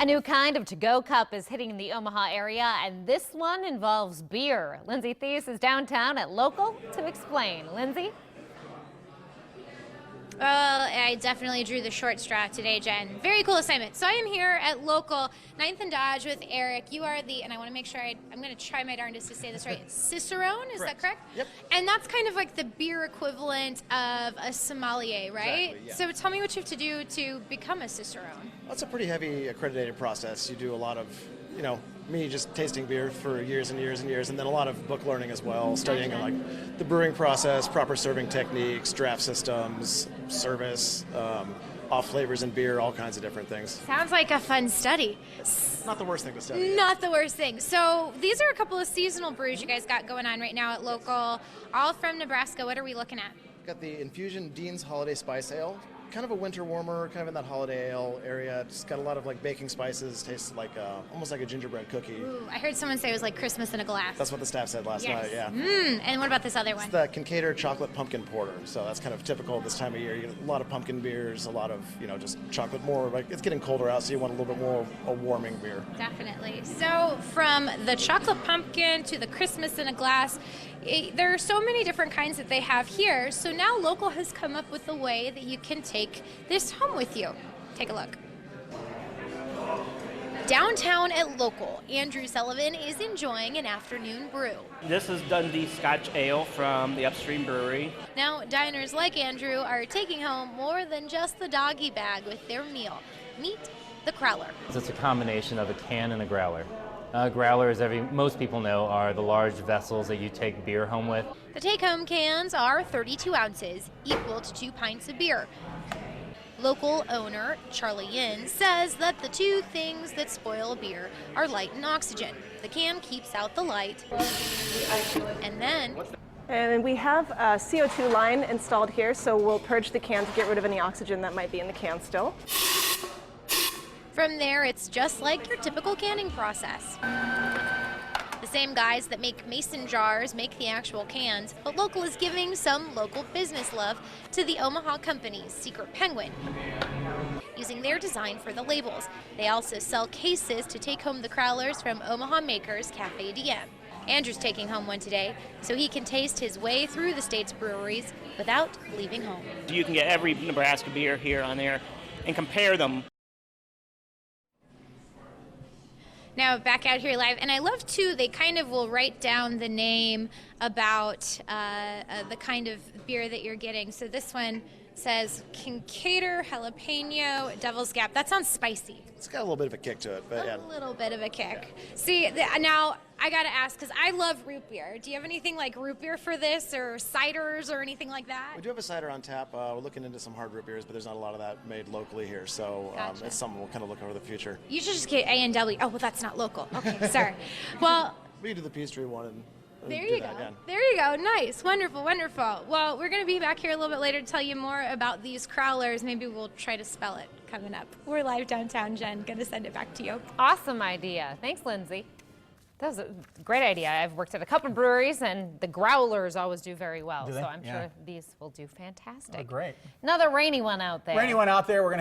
A new kind of to-go cup is hitting the Omaha area, and this one involves beer. Lindsay Thies is downtown at Local to explain. Lindsay? Well, I definitely drew the short straw today, Jen. Very cool assignment. So I am here at Local 9th and Dodge with Eric. You are the, and I want to make sure I'm going to try my darndest to say this right, Cicerone, is that correct? Yep. And that's kind of like the beer equivalent of a sommelier, right? Exactly, yeah. So tell me what you have to do to become a Cicerone. That's a pretty heavy accredited process. You do a lot of, me just tasting beer for years and years and years, and then a lot of book learning as well, studying like the brewing process, proper serving techniques, draft systems, service, off flavors in beer, all kinds of different things. Sounds like a fun study. Not the worst thing to study. Not the worst thing. So these are a couple of seasonal brews you guys got going on right now at Local, all from Nebraska. What are we looking at? Got the Infusion Dean's Holiday Spice Ale. Kind of a winter warmer, kind of in that holiday ale area. Just got a lot of like baking spices, tastes like almost like a gingerbread cookie. Ooh, I heard someone say it was like Christmas in a glass. That's what the staff said last night, yeah. And what about this other one? It's the Kincaid Chocolate Pumpkin Porter. So that's kind of typical this time of year. You get a lot of pumpkin beers, a lot of, just chocolate more. Like it's getting colder out, so you want a little bit more a warming beer. Definitely. So from the chocolate pumpkin to the Christmas in a glass, there are so many different kinds that they have here. So now Local has come up with a way that you can take this home with you. Take a look. Downtown at Local, Andrew Sullivan is enjoying an afternoon brew. This is Dundee Scotch Ale from the Upstream Brewery. Now, diners like Andrew are taking home more than just the doggy bag with their meal. Meet the Crowler. It's a combination of a can and a growler. Growlers, most people know, are the large vessels that you take beer home with. The take-home cans are 32 ounces, equal to 2 pints of beer. Local owner Charlie Yin says that the two things that spoil a beer are light and oxygen. The can keeps out the light, and then... And we have a CO2 line installed here, so we'll purge the can to get rid of any oxygen that might be in the can still. From there, it's just like your typical canning process. The same guys that make mason jars make the actual cans, but Local is giving some local business love to the Omaha company, Secret Penguin, using their design for the labels. They also sell cases to take home the Crowlers from Omaha makers Cafe DM. Andrew's taking home one today, so he can taste his way through the state's breweries without leaving home. You can get every Nebraska beer here on there and compare them. Now back out here live, and I love too, they kind of will write down the name about the kind of beer that you're getting. So this one says Kincaid Jalapeno Devil's Gap. That sounds spicy. It's got a little bit of a kick to it, but yeah. A little bit of a kick. See, now I gotta ask, because I love root beer. Do you have anything like root beer for this, or ciders, or anything like that? We do have a cider on tap. We're looking into some hard root beers, but there's not a lot of that made locally here, so Gotcha. it's something we'll kind of look over the future. You should just get A&W. Oh, well, that's not local. Okay, sorry. Well, We can do the Peachtree one and there do you that go. again. There you go. Nice. Wonderful, wonderful. Well, we're going to be back here a little bit later to tell you more about these Crowlers. Maybe we'll try to spell it coming up. We're live downtown, Jen. Going to send it back to you. Awesome idea. Thanks, Lindsay. That was a great idea. I've worked at a couple breweries, and the Growlers always do very well. Do they? So I'm Yeah. sure these will do fantastic. Oh, great. Another rainy one out there. Rainy one out there. We're going to